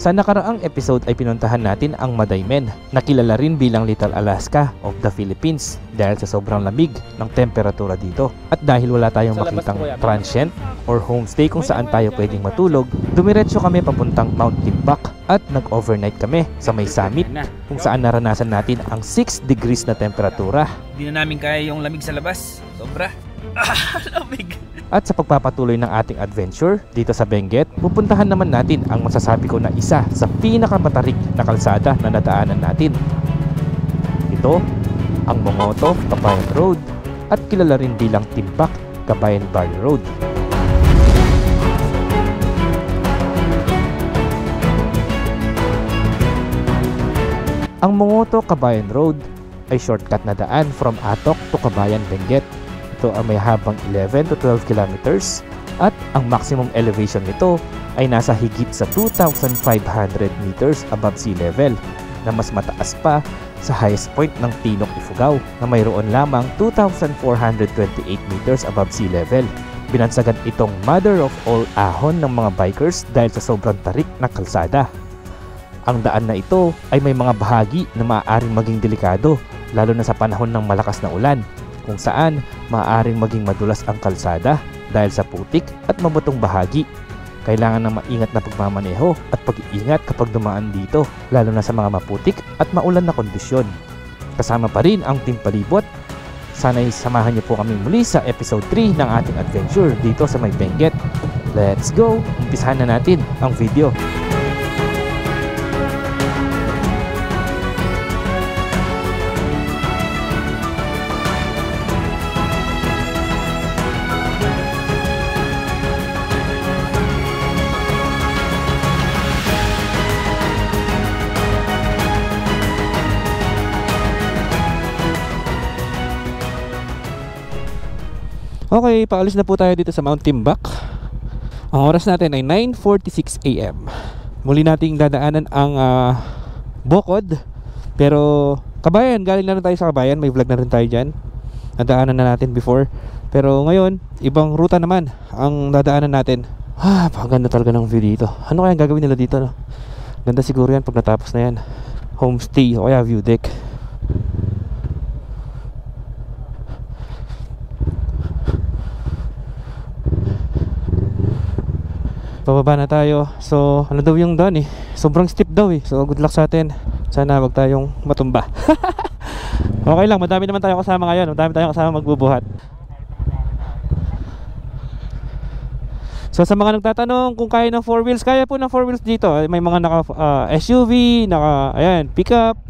Sa nakaraang episode ay pinuntahan natin ang Madaymen, na kilala rin bilang Little Alaska of the Philippines dahil sa sobrang lamig ng temperatura dito. At dahil wala tayong makitang transient or homestay kung saan tayo pwedeng matulog, dumiretso kami papuntang Mount Timbak at nag-overnight kami sa may summit kung saan naranasan natin ang 6 degrees na temperatura. Hindi na namin kaya yung lamig sa labas. Sobra. Lamig. At sa pagpapatuloy ng ating adventure dito sa Benguet, pupuntahan naman natin ang masasabi ko na isa sa pinakamatarik na kalsada na nadaanan natin. Ito ang Mongoto Kabayan Road at kilala rin bilang Timbak Kabayan Valley Road. Ang Mongoto Kabayan Road ay shortcut na daan from Atok to Kabayan, Benguet. Ito ay may habang 11 to 12 kilometers at ang maximum elevation nito ay nasa higit sa 2,500 meters above sea level, na mas mataas pa sa highest point ng Tinok, Ifugao na mayroon lamang 2,428 meters above sea level. Binansagan itong mother of all ahon ng mga bikers dahil sa sobrang tarik na kalsada. Ang daan na ito ay may mga bahagi na maaaring maging delikado, lalo na sa panahon ng malakas na ulan, kung saan maaaring maging madulas ang kalsada dahil sa putik at mabutong bahagi. Kailangan ng maingat na pagmamaneho at pag-iingat kapag dumaan dito, lalo na sa mga maputik at maulan na kondisyon. Kasama pa rin ang Team Palibot. Sana'y samahan niyo po kami muli sa episode 3 ng ating adventure dito sa may Benguet. Let's go! Umpisahan na natin ang video. Okay, paalis na po tayo dito sa Mount Timbak. Ang oras natin ay 9:46 AM. Muli nating dadaanan ang Bokod. Pero Kabayan, galing na rin tayo sa Kabayan. May vlog na rin tayo dyan. Nadaanan na natin before. Pero ngayon, ibang ruta naman ang dadaanan natin. Paganda talaga ng view dito. Ano kaya gagawin nila dito, no? Ganda siguro yan pag natapos na yan. Homestay o kaya view deck. Pababa na tayo. So ano daw yung daan eh, sobrang steep daw eh. So good luck sa atin. Sana wag tayong matumba. Okay lang, madami naman tayong kasama ngayon. Madami tayong kasama magbubuhat. So sa mga nagtatanong kung kaya ng 4 wheels, kaya po ng 4 wheels dito. May mga naka SUV, naka ayan, pickup.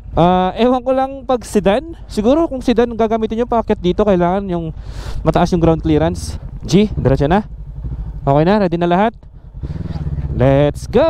Ewan ko lang pag sedan. Siguro kung sedan gagamitin nyo paakyat dito, kailangan yung mataas yung ground clearance. G, diretso na. Okay na, ready na lahat? Let's go!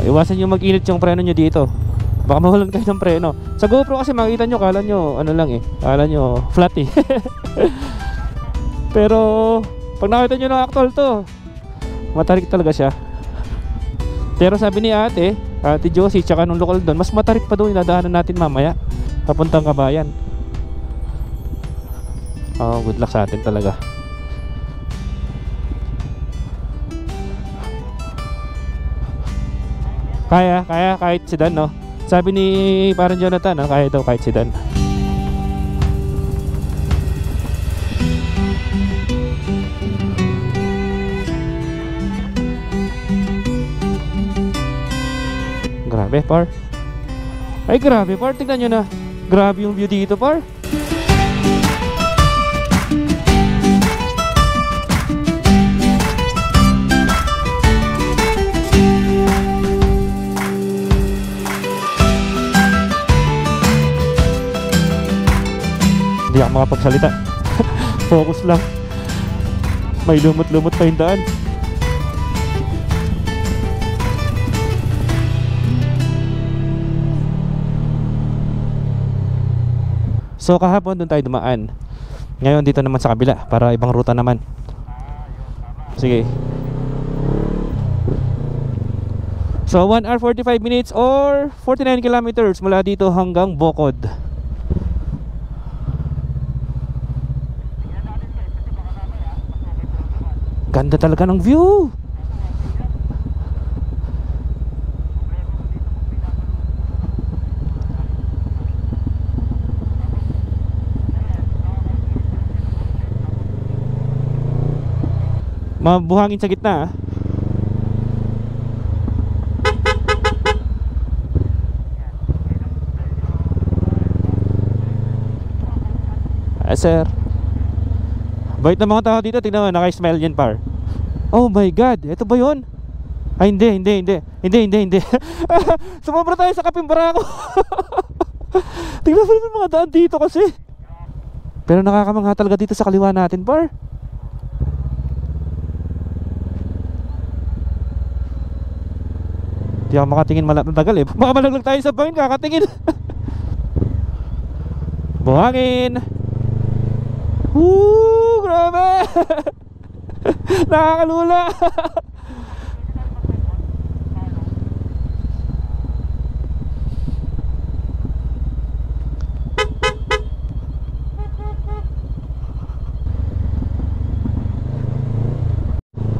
Iwasan nyo mag-init yung preno nyo dito. Baka mawalan kayo ng preno. Sa GoPro kasi makikita nyo, kala nyo ano lang eh, kala nyo flat eh. Pero pag nakita nyo ng actual to, matarik talaga siya. Pero sabi ni Ate Josie tsaka nung lokal doon, mas matarik pa doon yung nadaanan natin mamaya papuntang Kabayan. Good luck sa atin talaga. Kaya kahit sedan, no? Sabi ni parang Jonathan, no? Kaya daw kahit sedan. Grabe, par. Ay, grabe, par. Tignan nyo na. Grabe yung view dito, par. Hindi ako makapagsalita. Focus lang. May lumot-lumot pa yung daan. So kahapon doon tayo dumaan. Ngayon dito naman sa kabila para ibang ruta naman. Sige. So 1 hour 45 minutes or 49 kilometers mula dito hanggang Bocod. Ganda talaga ng view. Mabuhangin sa gitna. Sir, bait na mga tao dito. Tingnan mo, naka-smile yan par. Oh my god, ito ba yun? Ay hindi. Sumobra tayo sa Kapimbarako. Tingnan mo yung mga daan dito kasi. Pero nakakamangha talaga dito sa kaliwa natin par. Di ako makatingin matagal eh. Baka malaglag tayo sa bangin kakatingin. Buhangin. Grabe. Nakakalula.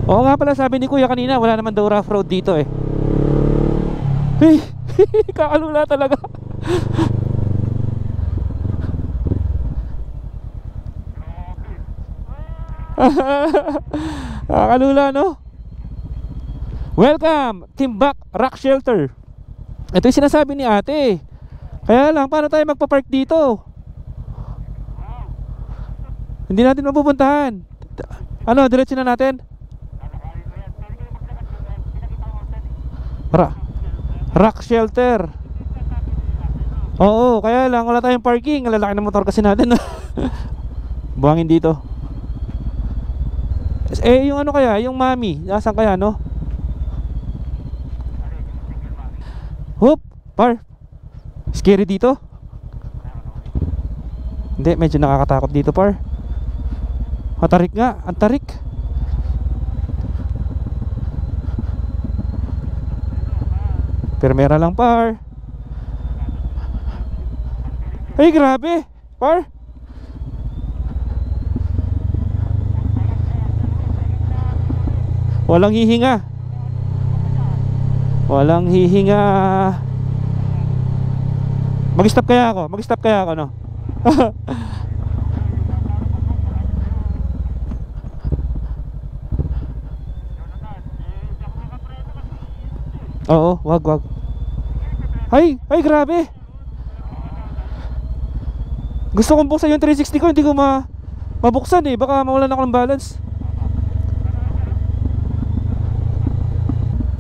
Oo nga pala, sabi ni Kuya kanina wala naman daw rough road dito eh. Hey, kakalula talaga. Kakalula no. Welcome Timbak Rock Shelter. Ito yung sinasabi ni ate. Kaya lang, paano tayo magpa-park dito? Hindi natin mapupuntahan. Ano, diretso na natin? Rock Shelter. Oo, kaya lang wala tayong parking. Lalaki ng motor kasi natin. Buhangin dito. Eh, yung ano kaya, yung mami, nasaan kaya no? Hoop, par. Scary dito. Hindi, medyo nakakatakot dito par. Matarik nga, ang tarik. Permera lang par. Ay grabe par. Walang hihinga. Walang hihinga. Mag-stop kaya ako? Mag-stop kaya ako no? Oo, wag. Ay, grabe. Gusto kong buksan yung 360 ko, hindi ko mabuksan eh. Baka mawalan ako ng balance.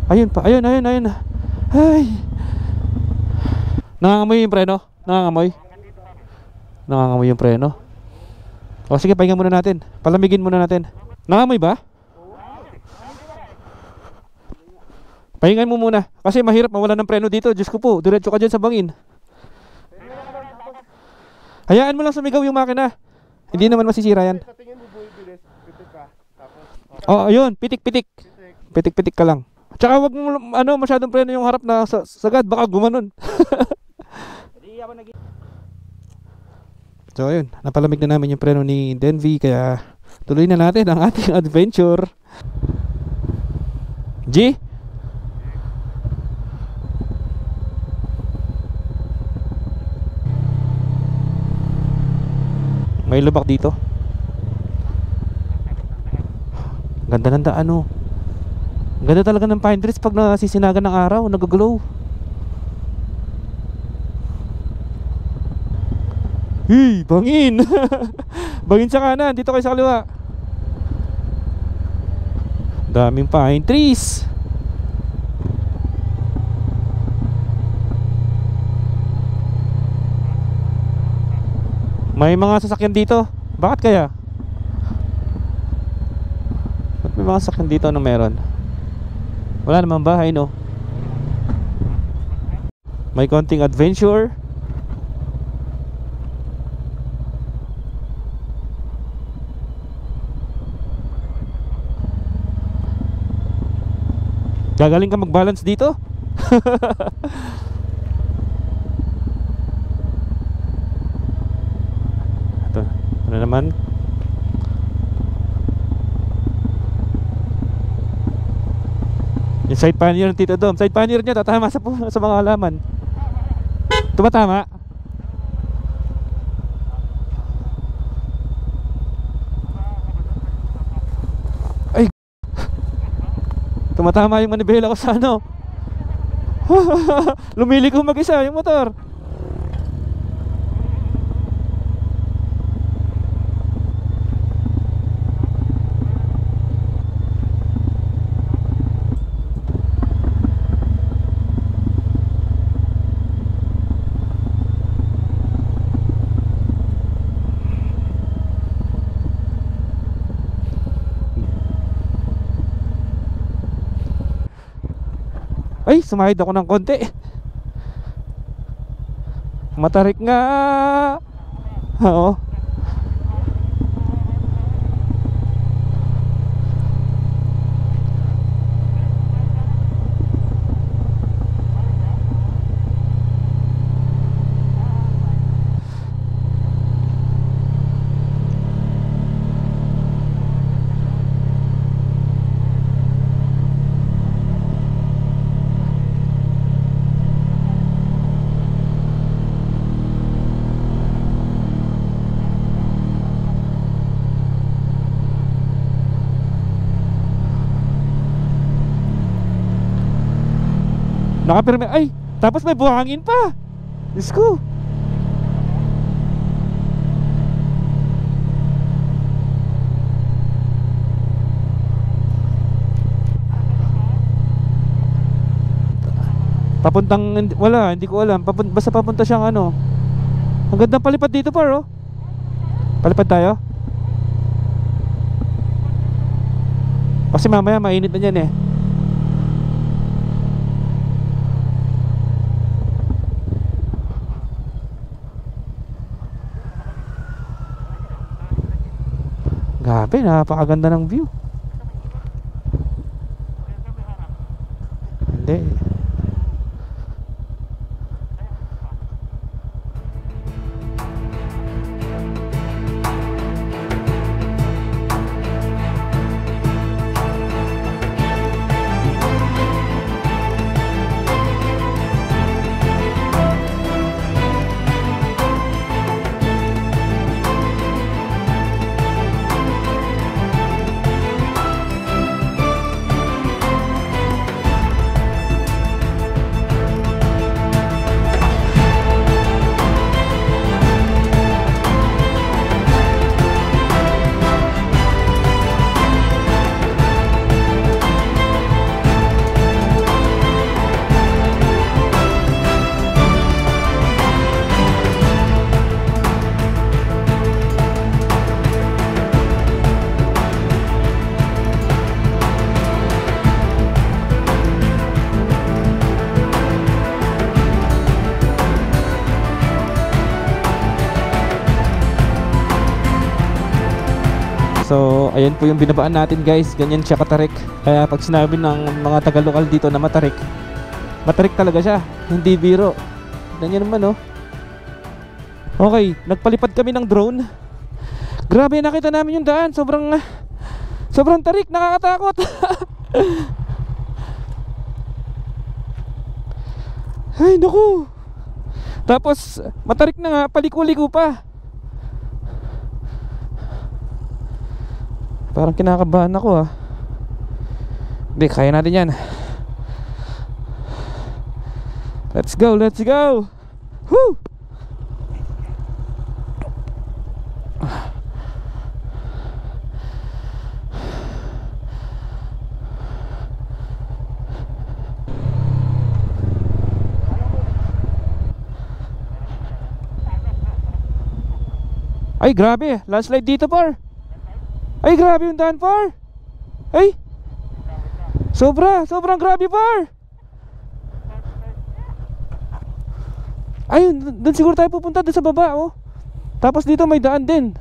Ayun pa, ayun. Ay. Nangangamoy yung preno? Nangangamoy yung preno. O sige, pahinga muna natin. Palamigin muna natin. Nangangamoy ba? Pahingan mo muna kasi mahirap mawala ng preno dito. Diyos ko po, diretso ka dyan sa bangin. Hayaan mo lang sumigaw yung makina. Hindi naman masisira yan. Oh, ayun, pitik-pitik. Pitik-pitik ka lang. Tsaka wag mo masyadong preno yung harap na sagad, baka gumanon. So ayun, napalamig na namin yung preno ni Denvi, kaya tuloy na natin ang ating adventure. G? May lubak dito. Ganda ng daan oh. Ganda talaga ng pine trees pag nasisinagan ng araw, nag-glow. Hey, bangin. Bangin sa kanan, dito kayo sa kaliwa. Daming pine trees. May mga sasakyan dito. Bakit kaya? Ba't may mga sasakyan dito? Anong meron? Wala namang bahay no. May konting adventure. Gagaling ka mag-balance dito. Ito, ano naman? Yung side pannier ng Tito Dom, side pannier niya tatama sa mga halaman. Tumatama. Ay, tumatama yung manibela ko sa ano. Lumiliko mag-isa yung motor. Ay, sumahid ako ng konti. Matarik nga. Oo. Nakapirme. Ay, tapos may buhangin pa. Diyos ko. Papuntang, wala, hindi ko alam. Basta papunta siyang ano. Ang gandang palipad dito par, oh. Palipad tayo. Kasi mamaya mainit na yan eh. Grabe, napakaganda ng view. Hindi. So ayan po yung binabaan natin guys. Ganyan siya katarik. Kaya pag sinabi ng mga taga-lokal dito na matarik, matarik talaga siya, hindi biro. Ganyan naman, oh. Okay, nagpalipad kami ng drone. Grabe, nakita namin yung daan. Sobrang tarik, nakakatakot. Ay naku. Tapos matarik na nga, paliko-liko pa. Parang kinakabahan ako, ah. Hindi, kaya natin yan. Let's go, let's go. Woo! Ay grabe, landslide dito par. Ay grabe yung daan par. Ay, sobrang grabe par. Ayun, doon siguro tayo pupunta, doon sa baba, oh. Tapos dito may daan din.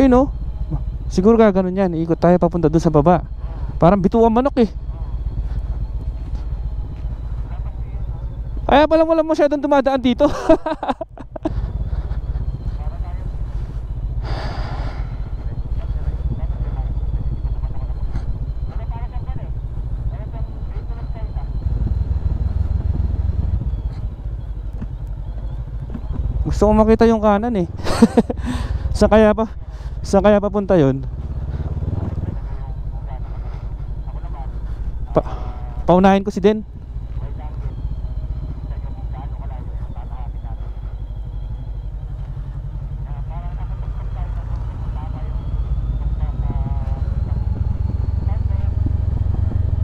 Ayun oh. Siguro gaganon yan. Ikot tayo papunta doon sa baba. Parang bituang manok eh. Kaya palang wala masyadong dumadaan dito. Gusto ko makita yung kanan eh. Saan kaya papunta yun? Paunahin ko si Den.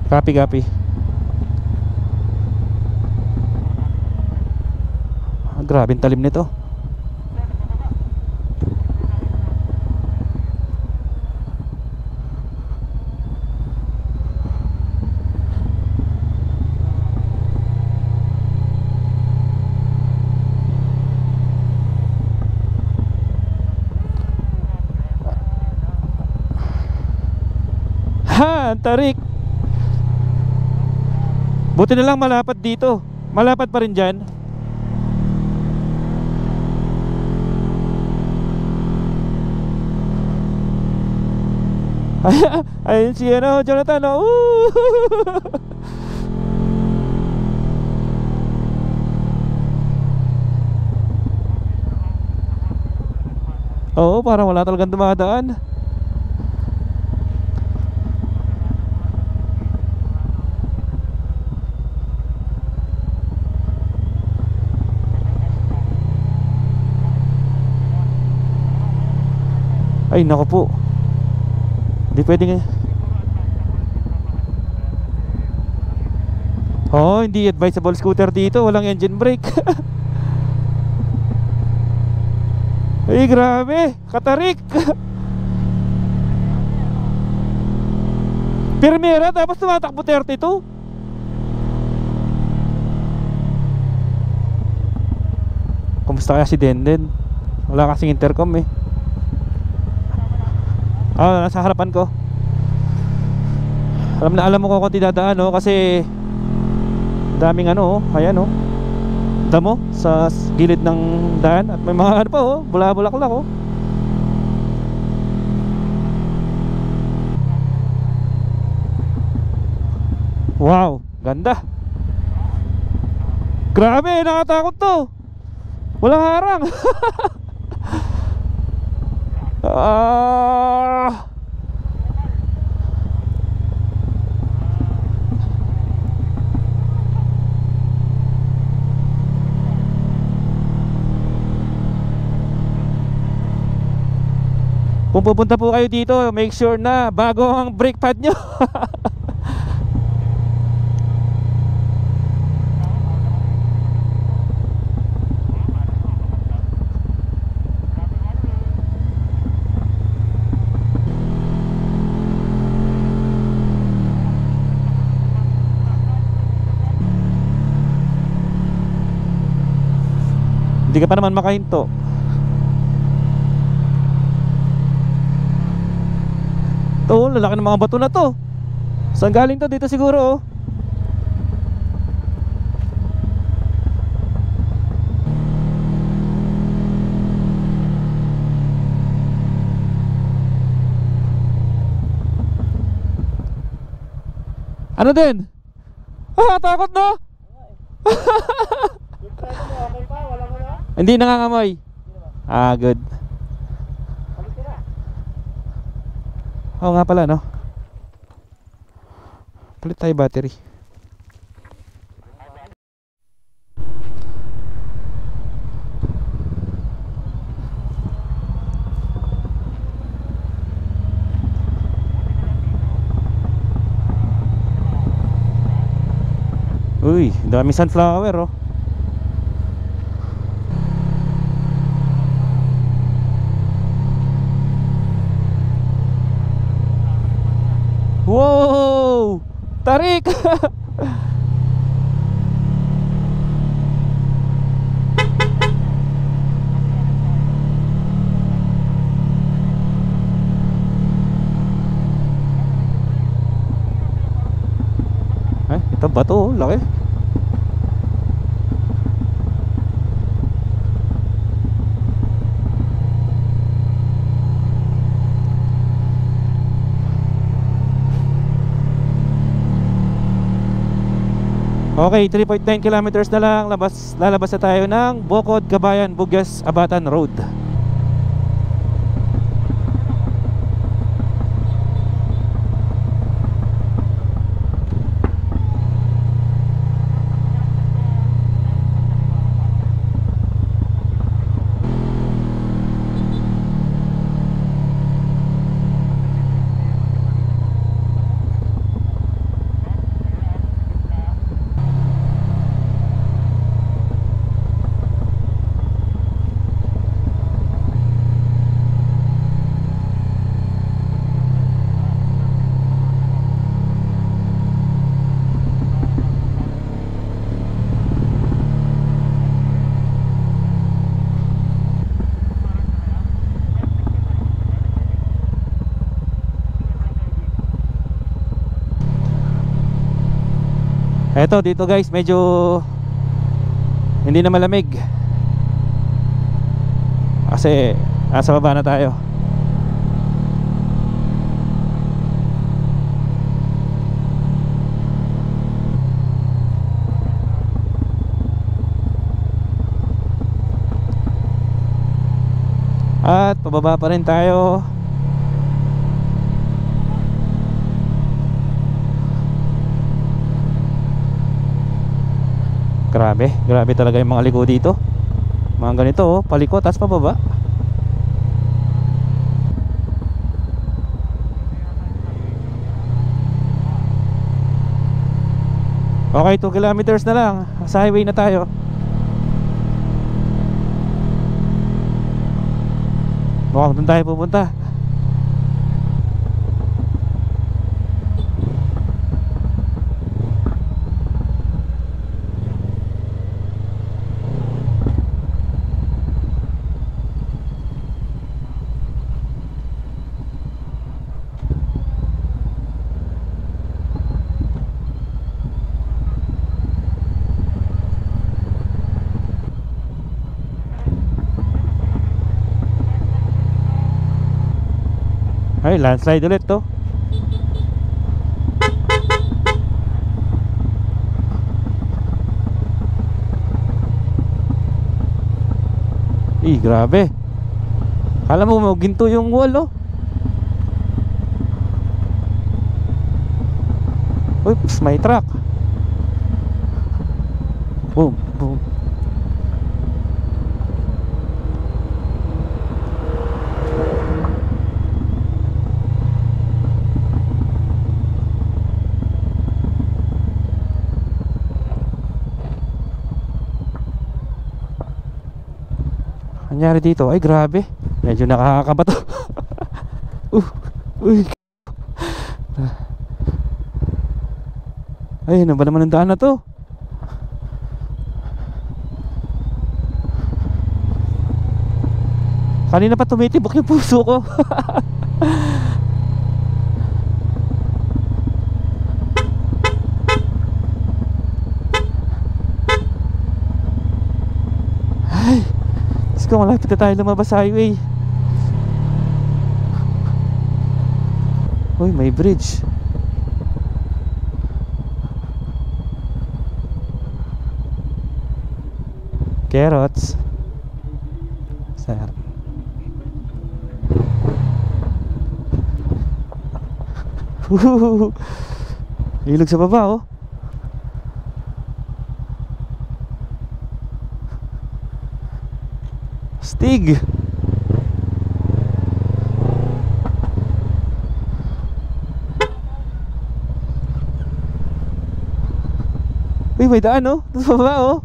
Copy. Grabe ang talim nito. Ha, tarik. Buti na lang malapad dito. Malapad pa rin dyan. Ayun si Jonathan oh. Oo, parang wala talagang dumadaan. Ay naku po. Hindi pwede nga. Oh, hindi advisable scooter dito. Walang engine brake. Ay grabe. Katarik. Primera tapos tumatakbo 32. Kumusta kaya si Denden? Wala kasing intercom eh. Nasa harapan ko. Alam mo ko kung dadaan no, kasi daming ayan damo sa gilid ng daan at may mga pa bula-bulaklak oh. Wow, ganda. Grabe, nakatakot to. Walang harang. Kung pupunta po kayo dito, make sure na bago ang brake pad nyo. Hindi ka pa naman makahinto. Ito, lalaki ng mga bato na to. Saan galing to? Dito siguro oh. Ano din? Takot no? Hindi nangangamoy. Good. Oo nga pala no. Palit tayo battery. Uy, dami sunflower oh. Wow! Tarik! bato, laki. Okay, 3.9 kilometers na lang, lalabas na tayo ng Bocod, Kabayan, Bugyas, Abatan Road. Eto dito guys, medyo hindi na malamig kasi nasa baba na tayo. At pababa pa rin tayo. Grabe talaga yung mga liko dito. Mga ganito oh, paliko tas pababa. Okay, 2 kilometers na lang. Sa highway na tayo. Mukhang doon tayo pupunta. Ay, landslide ulit to. Grabe. Kala mo ginto yung wall oh. Oops, may truck. Boom, boom. Nangyari dito, ay grabe. Medyo nakakabato. Uy. Ay, ano ba naman ang daan na to? Kanina pa tumitibok yung puso ko. Ay, kung malapit na tayo lumabas sa highway. Uy, may bridge. Carrots. Sir. Ilog sa baba oh. Stig. Uy, may daan oh. Doon sa baba oh.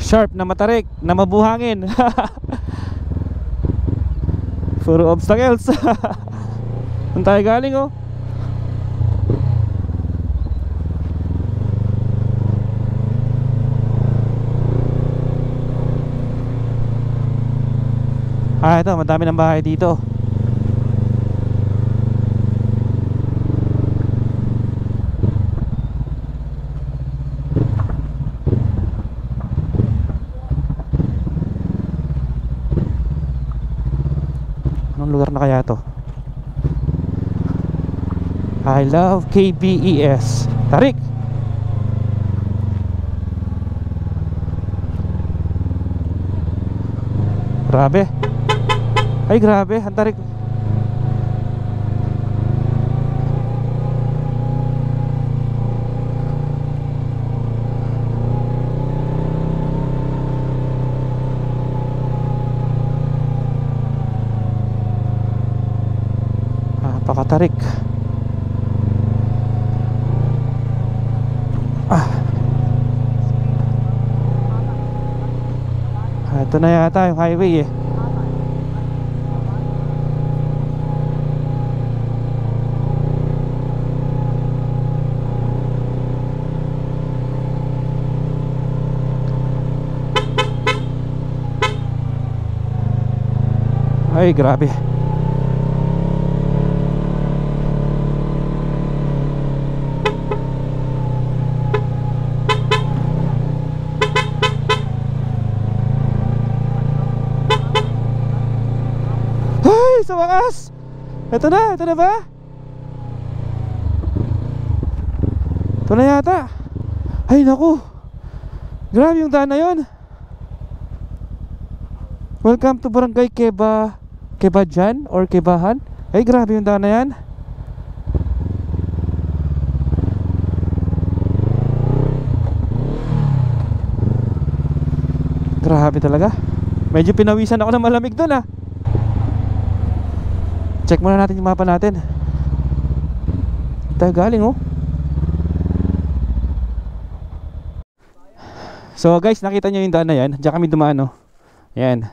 Sharp na matarik, na mabuhangin. Puro obstacles. Saan tayo galing oh? Ito, madami ng bahay dito. Anong lugar na kaya to? I love KBES. Tarik! Grabe. Ay grabe, ang tarik. Napakatarik. Ito na yata yung highway eh. Ay grabe. Ay, sa wakas. Ito na ba? Ito na yata. Ay naku. Grabe yung daan na yun. Welcome to Barangay Kebajan or Kebahan. Ay grabe yung daan na yan. Grabe talaga. Medyo pinawisan ako ng malamig doon ah. Check muna natin yung mapa natin. Tayo galing oh. So guys, nakita nyo yung daan na yan. Diyan kami dumaan oh. Yan.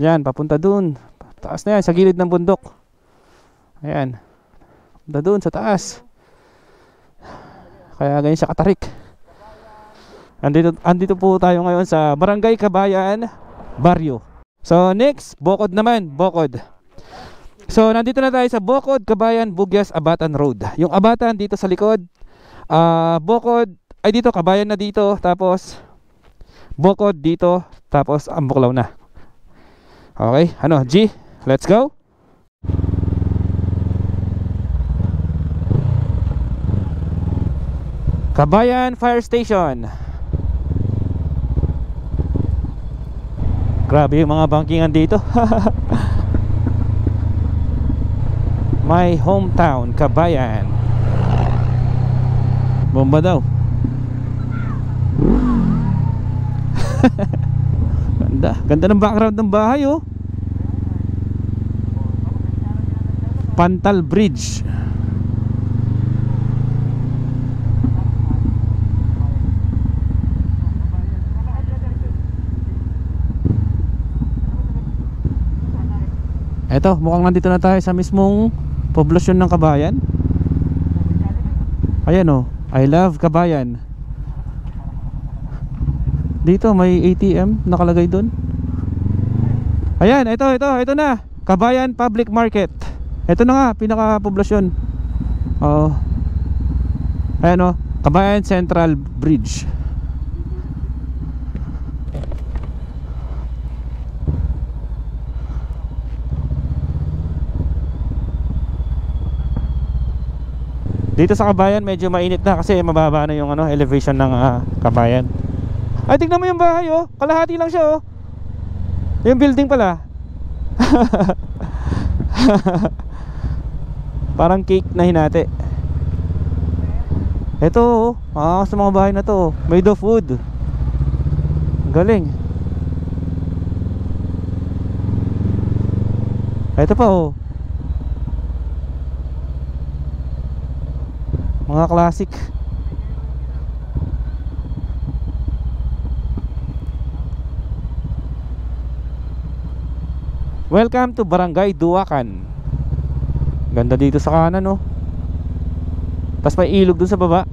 Yan, papunta dun. Taas na yan, sa gilid ng bundok. Ayan. Papunta dun, sa taas. Kaya ganyan siya katarik. Andito po tayo ngayon sa Barangay Kabayan, Barrio. So next, Bokod naman, Bokod. So nandito na tayo sa Bokod, Kabayan, Bugyas, Abatan Road. Yung Abatan dito sa likod, Bokod, ay dito, Kabayan na dito. Tapos Bokod dito. Tapos Ambuklaw na. Okay, ano, G, let's go. Kabayan Fire Station. Grabe yung mga bangkingan dito. My hometown, Kabayan. Bomba daw. Ganda ng background ng bahay oh. Pantal Bridge. Eto, mukhang nandito na tayo sa mismong poblasyon ng Kabayan. Ayan oh, I love Kabayan. Dito may ATM nakalagay doon. Ayan, ito na. Kabayan Public Market. Ito na nga, pinaka-poblasyon. Ayan o, Kabayan Central Bridge. Dito sa Kabayan medyo mainit na kasi mababa na yung elevation ng Kabayan. Ay, tignan mo yung bahay oh. Kalahati lang siya oh. Yung building pala. Parang cake na hinati. Ito oh, sa mga bahay na to, made of wood. Galing. Ito pa oh, mga classic. Welcome to Barangay Duakan. Ganda dito sa kanan oh. Tapos may ilog dun sa baba.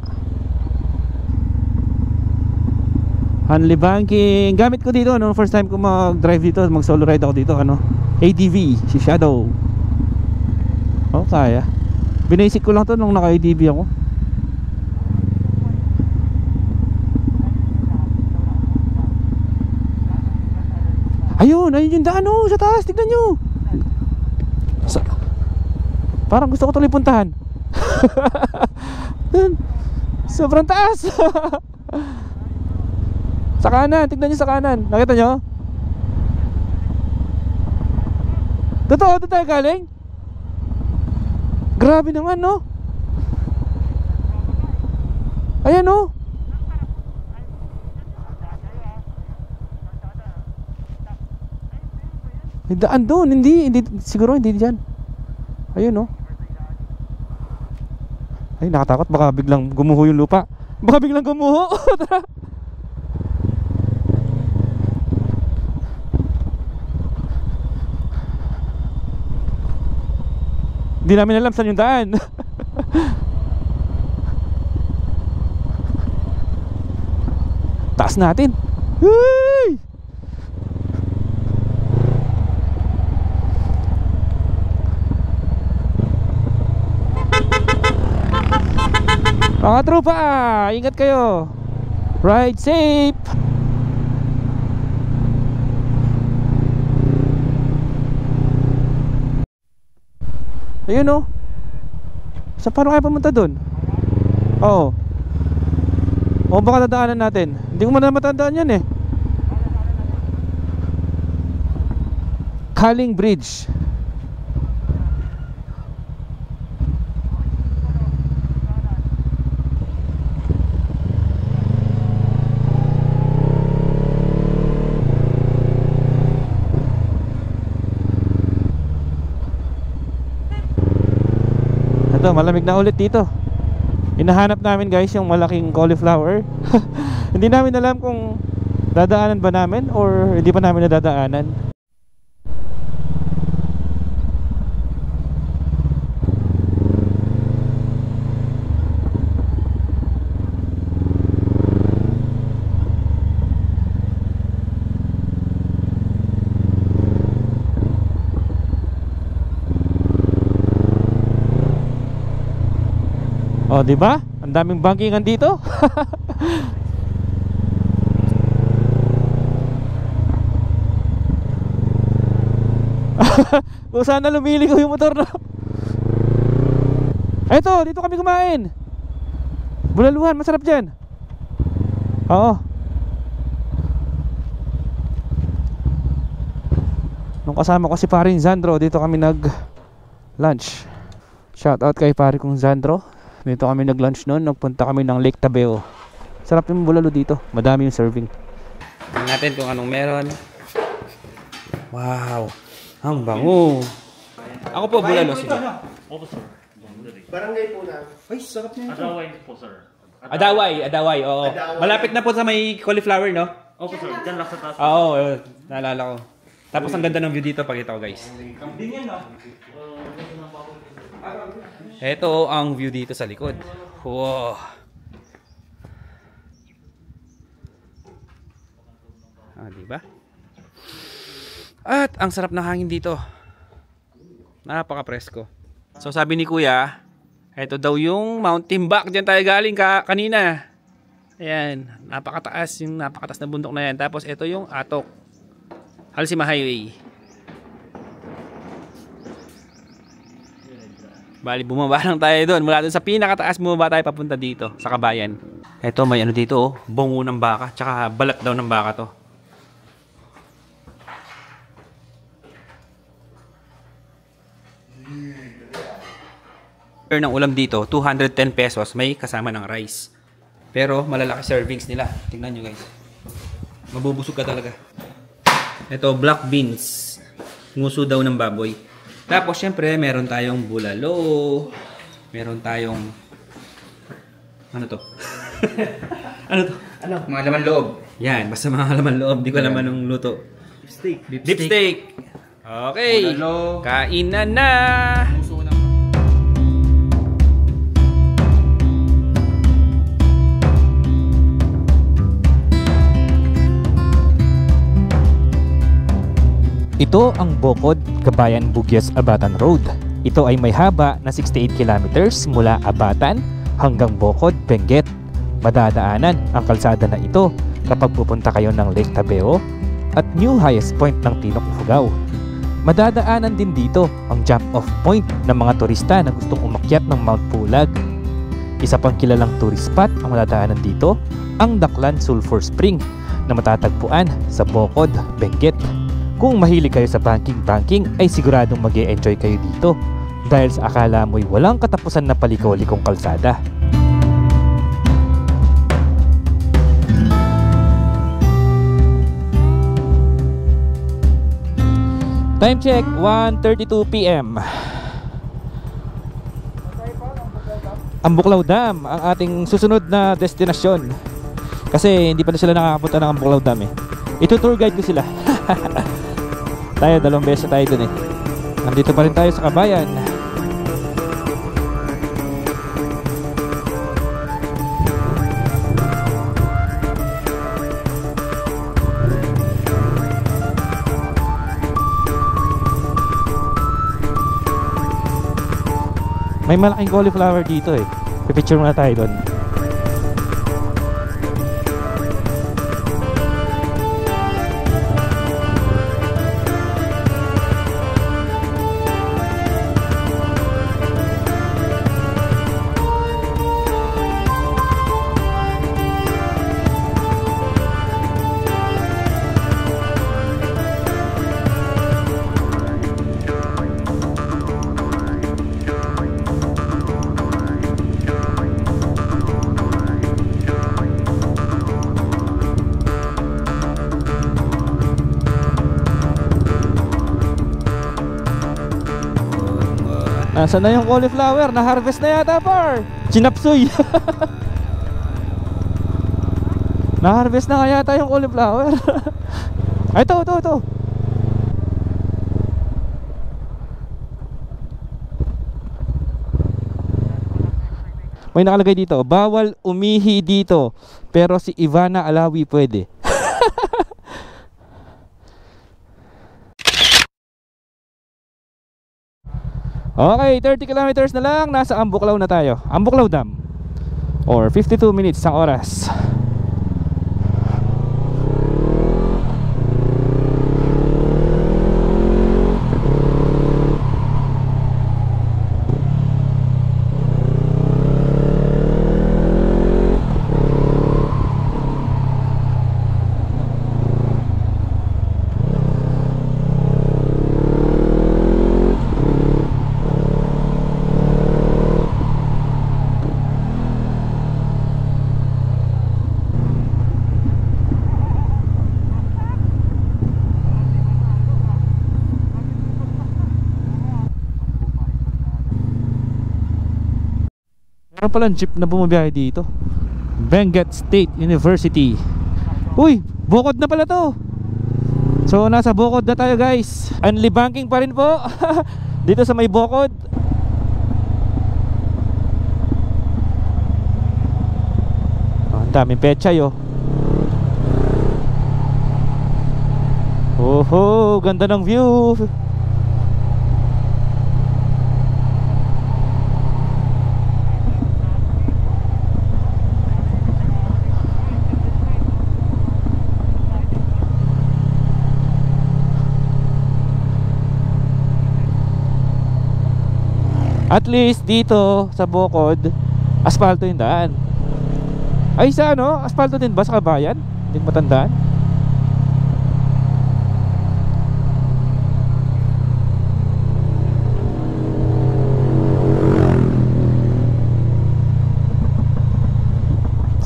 Only banking. Gamit ko dito, no, first time ko mag-drive dito, mag-solo ride ako dito, ano, ADV, si Shadow. Oh, kaya. Binasic ko lang to nung naka-ADV ako. Ayun, ayun yung daan, oh, sa taas, tignan nyo. Parang gusto ko tuloy puntahan. Sobrang taas. Sa kanan, tignan nyo sa kanan. Nakita nyo? Totoo, doon tayo galing? Grabe naman, no? Ayan, no? May daan doon, hindi, siguro hindi dyan. Ayun, no? Ay, nakatakot, baka biglang gumuho yung lupa. Baka biglang gumuho. Tara. Hindi namin alam saan yung daan. Taas natin. Hey! Mga tropa, ingat kayo. Ride safe. Ayun, oh. Sa paano kaya pumunta doon? Oo. O baka dadaanan natin. Hindi ko man matandaan yan, eh. Kaling Bridge. Ito, malamig na ulit dito. Hinahanap namin, guys, yung malaking cauliflower. Hindi namin alam kung dadaanan ba namin or hindi pa namin nadadaanan. Oh, di ba? Ang daming bankingan dito. Kung sana lumili ko yung motor na. Eto, dito kami kumain. Bulaluhan, masarap dyan. Oo. Nung kasama ko si paring Zandro, dito kami nag lunch. Shout out kay pare kong Zandro. Dito kami nag-lunch noon, nagpunta kami ng Lake Tabeo. Sarap yung bulalo dito, madami yung serving. Tingnan natin kung anong meron. Wow, ang bango. Ako po bulalo, sige. Opo, sir. Barangay po na. Ay, sarap niya ito. Adaway po, sir. Adaway, oo. Adaway. Malapit na po sa may cauliflower, no? Opo, sir. Diyan lang sa taas. Oo, naalala ko. Tapos ang ganda ng view dito, pakita ko, guys. Ito ang view dito sa likod. Wow. Ah, diba? At ang sarap ng hangin dito. Napaka-presko. So sabi ni Kuya, ito daw yung Mount Timbak. Diyan tayo galing kanina. Ayan, napakataas na bundok na yan. Tapos ito yung Atok, Halsima Highway. Bali, bumaba lang tayo doon. Mula doon sa pinakataas, bumaba tayo papunta dito, sa Kabayan. Ito, may ano dito, oh. Bungo ng baka. Tsaka balat daw ng baka to. Ng ulam dito, 210 pesos. May kasama ng rice. Pero, malalaki servings nila. Tingnan nyo, guys. Mabubusog ka talaga. Ito, black beans. Nguso daw ng baboy. Tapos, syempre, meron tayong bulalo. Meron tayong... Ano to? Ano to? Ano? Mga laman loob. Yan, basta mga laman loob. Di ko alam anong luto. Steak. Deep steak. Okay. Bulalo. Kainan na. Ito ang Bocod, Kabayan, Bugyas, Abatan Road. Ito ay may haba na 68 kilometers mula Abatan hanggang Bocod, Benguet. Madadaanan ang kalsada na ito kapag pupunta kayo ng Lake Tabeo at new highest point ng Tinok, Ifugao. Madadaanan din dito ang jump-off point ng mga turista na gustong umakyat ng Mount Pulag. Isa pang kilalang tourist spot ang madadaanan dito, ang Daklan Sulphur Spring na matatagpuan sa Bocod, Benguet. Kung mahilig kayo sa banking ay siguradong mag-e-enjoy kayo dito dahil sa akala mo'y walang katapusan na paliko-likong kalsada. Time check, 1:32 PM. Ang Buklaw Dam ang ating susunod na destinasyon. Kasi hindi pa na sila nakakapunta ng Buklaw Dam eh. Ito-tour guide ko sila. Tayo, 2 beses tayo dun eh. Nandito pa rin tayo sa Kabayan. May malaking cauliflower dito eh. Pipicture muna tayo doon. Nasaan na yung cauliflower? Na-harvest na yata, par! Chinapsuy! Na-harvest na kaya yata yung cauliflower. Ay, ito. May nakalagay dito, bawal umihi dito, pero si Ivana Alawi pwede. Okay, 30 kilometers na lang, nasa Ambuklaw na tayo. Ambuklaw Dam. Or 52 minutes ang oras. Meron palang jeep na bumabiyahe dito. Benguet State University. Uy, Bocod na pala to. So nasa Bocod na tayo guys. Only banking pa rin po. Dito sa may Bocod. Ang daming pechay oh. Oho, ganda ng view. At least dito sa Bocod, asfalto yung daan. Ay sa ano, asfalto din ba sa Kabayan? Hindi ko matandaan.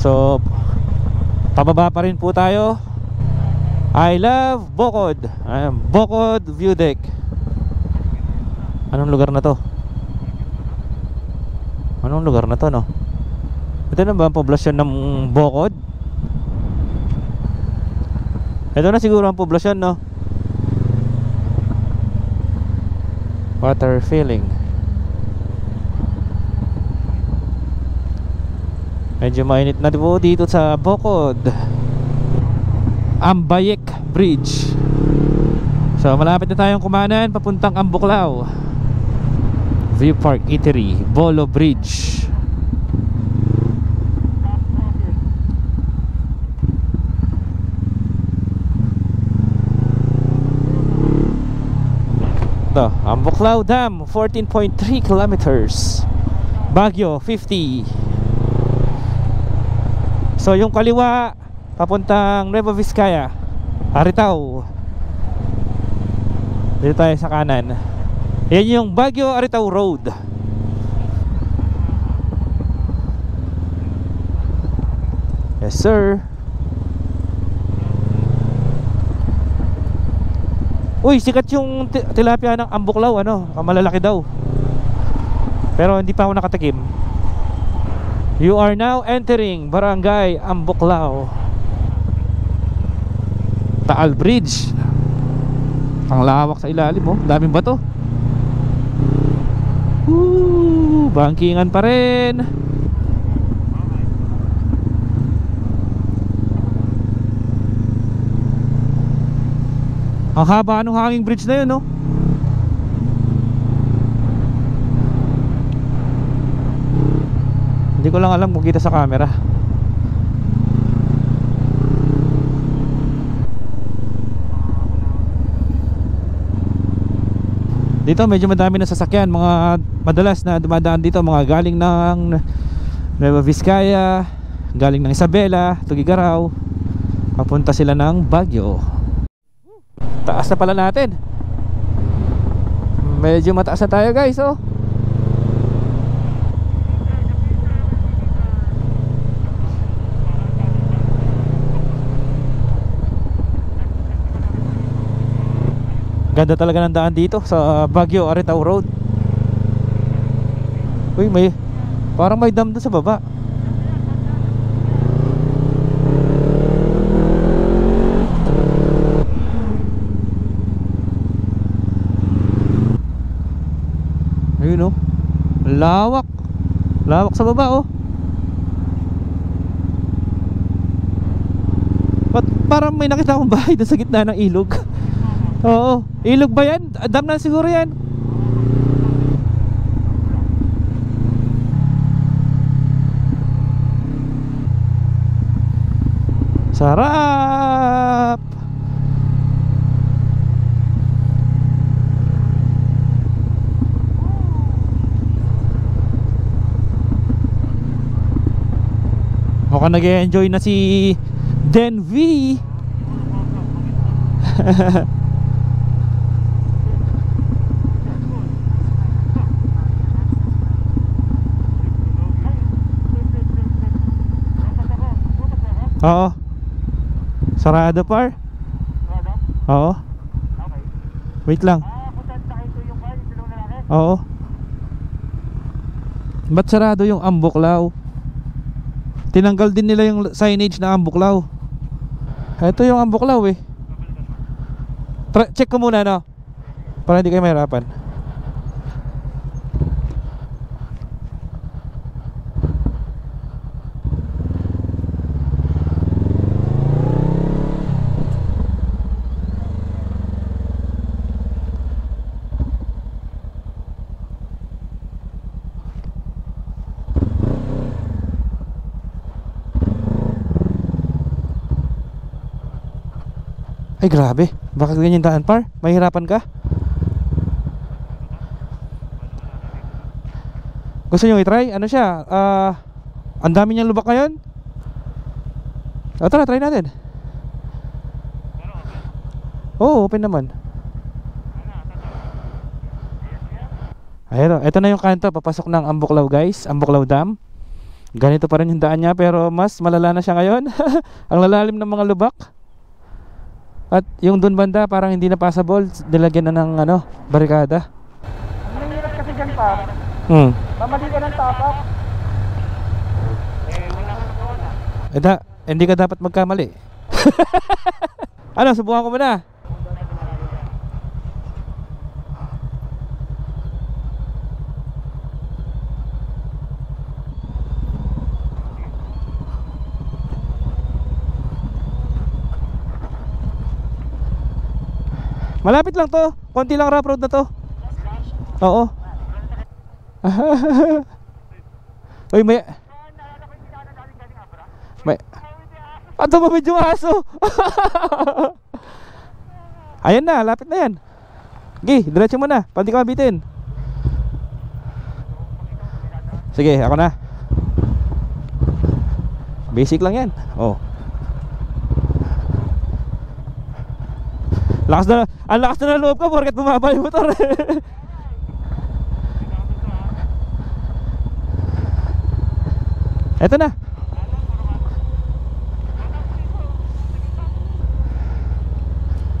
So pababa pa rin po tayo. I love Bocod. Bocod View Deck. Anong lugar na to? Anong lugar na to, no? Ito na ba ang poblasyon ng Bocod? Ito na siguro ang poblasyon, no? Water filling. Medyo mainit na po dito sa Bocod. Ambayek Bridge. So malapit na tayong kumanan papuntang Ambuklao. View Park Eatery, Bolo Bridge. Ito, Ambuklao Dam, 14.3 kilometers. Baguio, 50. So yung kaliwa papuntang Nueva Vizcaya, Aritao. Dito tayo sa kanan. Yan yung Baguio Aritao Road. Yes sir. Uy, sikat yung tilapia ng Ambuklao, ano, malalaki daw. Pero hindi pa ako nakatikim. You are now entering Barangay Ambuklao. Taal Bridge. Ang lawak sa ilalim, oh. Daming bato. Bangkingan pa rin. Ang haba ng hanging bridge na yun, no? Hindi ko lang alam kung kita sa camera. Dito medyo madami na sasakyan. Mga madalas na dumadaan dito, mga galing ng Nueva Vizcaya, galing ng Isabela, Tugigaraw, papunta sila ng Baguio. Taas na pala natin. Medyo mataas na tayo guys, oh. Ganda talaga ng daan dito sa Baguio Aritao Road. Uy, parang may dam doon sa baba. Ayun, oh. Lawak. Lawak sa baba, oh. Parang may nakita akong bahay doon sa gitna ng ilog. Oo, ilog ba yan? Dam na siguro yan. Sarap. Mukhang nag-enjoy na si Denvi. Oo. Sarado par. Oo. Wait lang. Oo. Ba't sarado yung Ambuklao? Tinanggal din nila yung signage na Ambuklao. Ito yung Ambuklao eh. Check ko muna, no, para hindi kayo mahirapan. Ay grabe, bakit ganyan daan par? Mahirapan ka? Gusto nyo i-try? Ano siya? Ang dami niyang lubak ngayon. Tara, try natin. Oo, open naman. Ayun, ito na yung kanto papasok ng Ambuklao guys, Ambuklao Dam. Ganito pa rin yung daan niya pero mas malala na siya ngayon. Ang lalalim ng mga lubak. At yung dun banda parang hindi na passable, nilagyan na ng ano, barikada. Ang mahirap kasi dyan pa, mamali ka ng top up. Hindi ka dapat magkamali. Ano, subukan ko muna. Malapit lang to. Konti lang rough road na to. Oo. Uy, may... Ato ba medyo aso? Ayan na, lapit na yan. Sige, diretso mo na. Pwede ka mabitin. Sige, ako na. Basic lang yan. Oh. Ang lakas na ng loob ko porket bumaba yung motor. Eto na.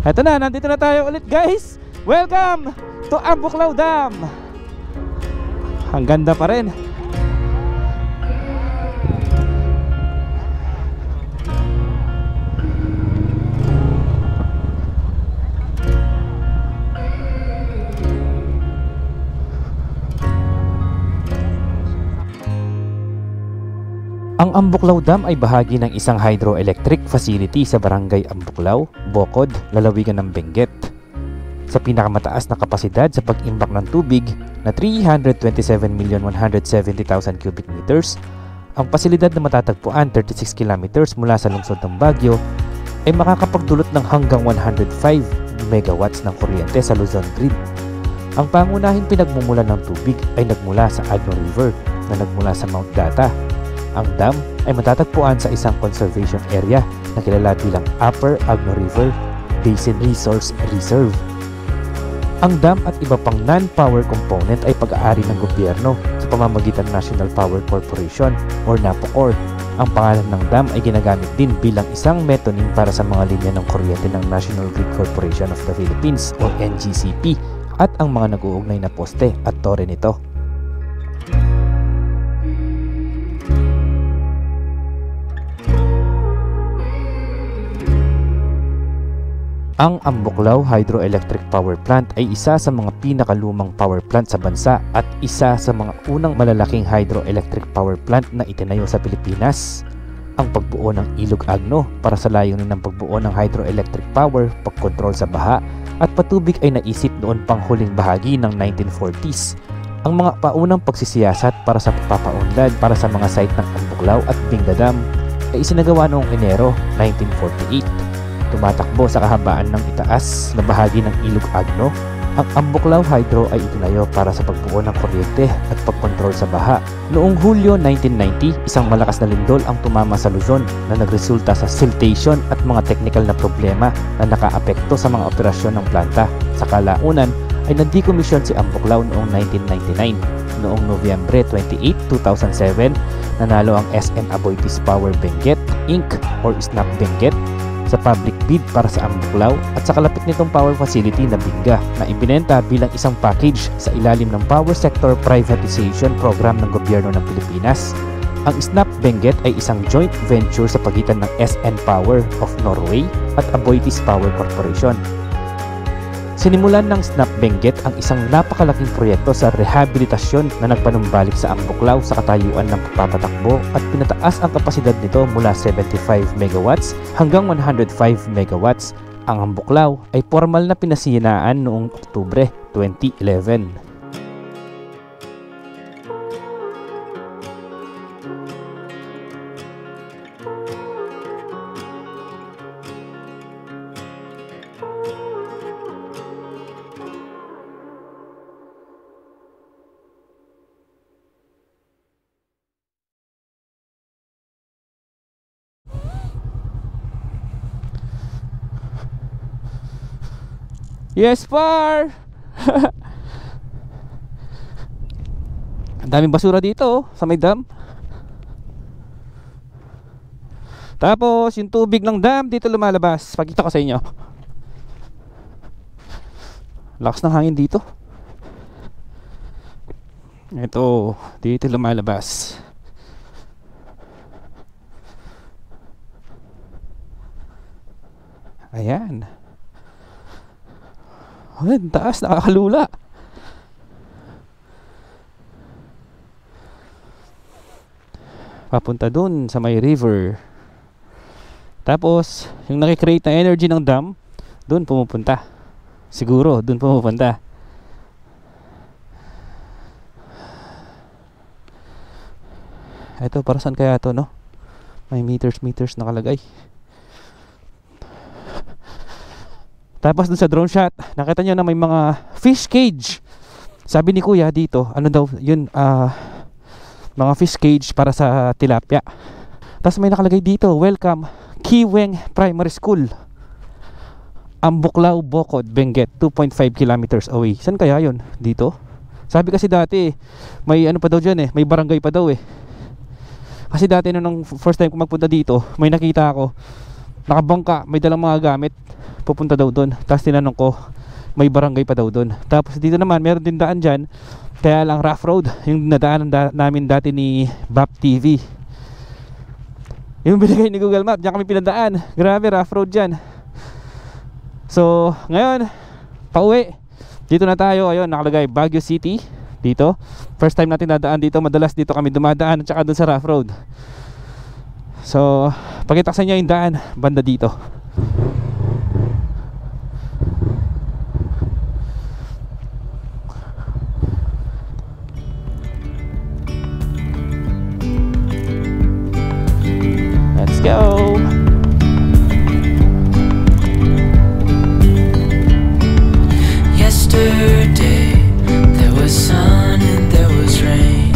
Eto na, nandito na tayo ulit guys. Welcome to Ambuklaw Dam. Ang ganda pa rin. Ang Ambuklaw Dam ay bahagi ng isang hydroelectric facility sa barangay Ambuklaw, Bocod, lalawigan ng Benguet. Sa pinakamataas na kapasidad sa pag-imbak ng tubig na 327,170,000 cubic meters, ang pasilidad na matatagpuan 36 kilometers mula sa lungsod ng Baguio ay makakapagdulot ng hanggang 105 megawatts ng kuryente sa Luzon Grid. Ang pangunahing pinagmumulan ng tubig ay nagmula sa Agno River na nagmula sa Mount Data. Ang dam ay matatagpuan sa isang conservation area na kilala bilang Upper Agno River Basin Resource Reserve. Ang dam at iba pang non-power component ay pag-aari ng gobyerno sa pamamagitan ng National Power Corporation or NAPOCOR. Ang pangalan ng dam ay ginagamit din bilang isang metonym para sa mga linya ng kuryente ng National Grid Corporation of the Philippines or NGCP at ang mga nag-uugnay na poste at tore nito. Ang Ambuklaw Hydroelectric Power Plant ay isa sa mga pinakalumang power plant sa bansa at isa sa mga unang malalaking hydroelectric power plant na itinayo sa Pilipinas. Ang pagbuo ng Ilog Agno para sa layunin ng pagbuo ng hydroelectric power, pagkontrol sa baha at patubig ay naisip noon pang huling bahagi ng 1940s. Ang mga paunang pagsisiyasat para sa pagpapaunlad para sa mga site ng Ambuklaw at Binga Dam ay isinagawa noong Enero 1948. Tumatakbo sa kahabaan ng itaas na bahagi ng Ilog Agno, ang Ambuklaw Hydro ay itinayo para sa pagbuo ng kuryente at pagkontrol sa baha. Noong Hulyo 1990, isang malakas na lindol ang tumama sa Luzon na nagresulta sa siltation at mga technical na problema na nakaapekto sa mga operasyon ng planta. Sa kalaunan ay nag-decommission si Ambuklaw noong 1999. Noong Nobyembre 28, 2007, nanalo ang SM Aboitiz Power Benguet Inc. or SNAP Benguet sa public bid para sa Ambuklaw at sa kalapit nitong power facility na Binga na ibinenta bilang isang package sa ilalim ng Power Sector Privatization Program ng Gobyerno ng Pilipinas. Ang SNAP Benguet ay isang joint venture sa pagitan ng SN Power of Norway at Aboitiz Power Corporation. Sinimulan ng SNAP Benguet ang isang napakalaking proyekto sa rehabilitasyon na nagpanumbalik sa Ambuklaw sa katayuan ng pagpapatakbo at pinataas ang kapasidad nito mula 75 megawatts hanggang 105 megawatts. Ang Ambuklaw ay formal na pinasinayaan noong Oktubre 2011. Yes, par! Ang daming basura dito sa may dam. Tapos yung tubig ng dam dito lumalabas. Pakita ko sa inyo. Lakas ng hangin dito. Ito, dito lumalabas. Ayan. Ayan, taas, nakakalula. Papunta dun sa may river. Tapos, yung nakikreate na energy ng dam, dun pumupunta. Siguro doon pumupunta. Ito, para saan kaya to, no? May meters nakalagay. Tapos dun sa drone shot, nakita nyo na may mga fish cage. Sabi ni kuya dito, ano daw yun, mga fish cage para sa tilapia. Tapos may nakalagay dito, welcome Kiweng Primary School, Ambuklaw, Bocod, Benguet, 2.5 kilometers away. Saan kaya yun? Dito? Sabi kasi dati, may ano pa daw dyan may barangay pa daw Kasi dati nung first time ko magpunta dito, may nakita ako, nakabangka, may dalang mga gamit, pupunta daw doon. Tapos tinanong ko, may barangay pa daw doon. Tapos dito naman, meron din daan dyan, kaya lang rough road, yung nadaanan namin dati ni BAP TV. Yung binigay ni Google Map, diyan kami pinadaan. Grabe, rough road dyan. So, ngayon, pauwi. Dito na tayo, ayun, nakalagay Baguio City. Dito, first time natin nadaan dito. Madalas dito kami dumadaan, at saka dun sa rough road. So, pakita sa inyo yung daan, banda dito. Let's go. Yesterday there was sun and there was rain,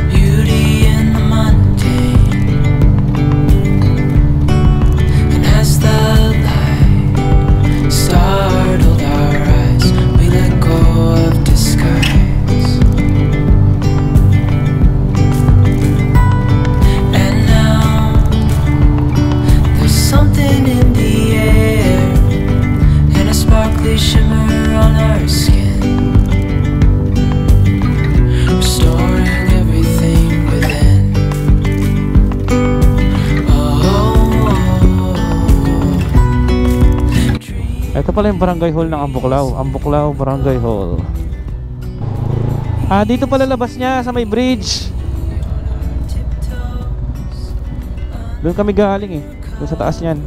beauty in the mundane. And as the light startled our eyes, we let go of disguise. And now there's something in the air, and a sparkly shimmer on our skin, restoring everything within. Ito pala yung barangay hall ng Ambuklaw. Ambuklaw Barangay Hall. Dito pala labas niya sa may bridge. Doon kami galing doon sa taas niyan.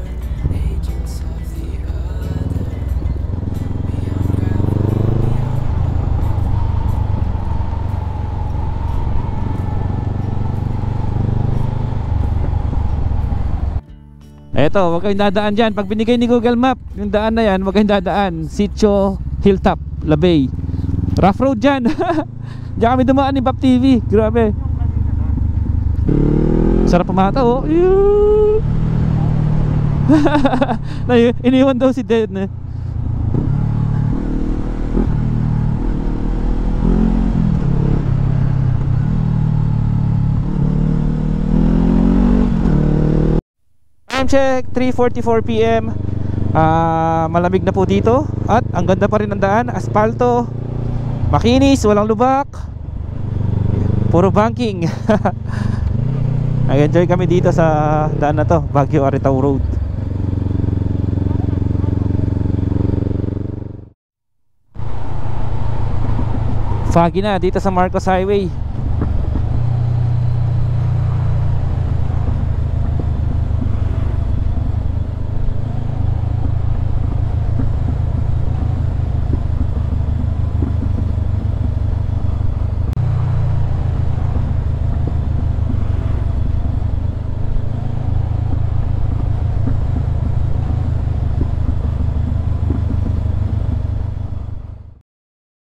Eto, wag kayong dadaan dyan. Pag binigay ni Google Map yung daan na yan, wag kayong dadaan. Sitio Hilltop, Labay. Rough road dyan. Diyan kami dumaan ni BAP TV. Grabe. Sarap pumata iniwan daw si Dad na. Time check, 3:44 PM. Malamig na po dito. At ang ganda pa rin ng daan. Asfalto, makinis, walang lubak, puro banking. Nag-enjoy kami dito sa daan na to, Baguio Aritao Road. Foggy na dito sa Marcos Highway.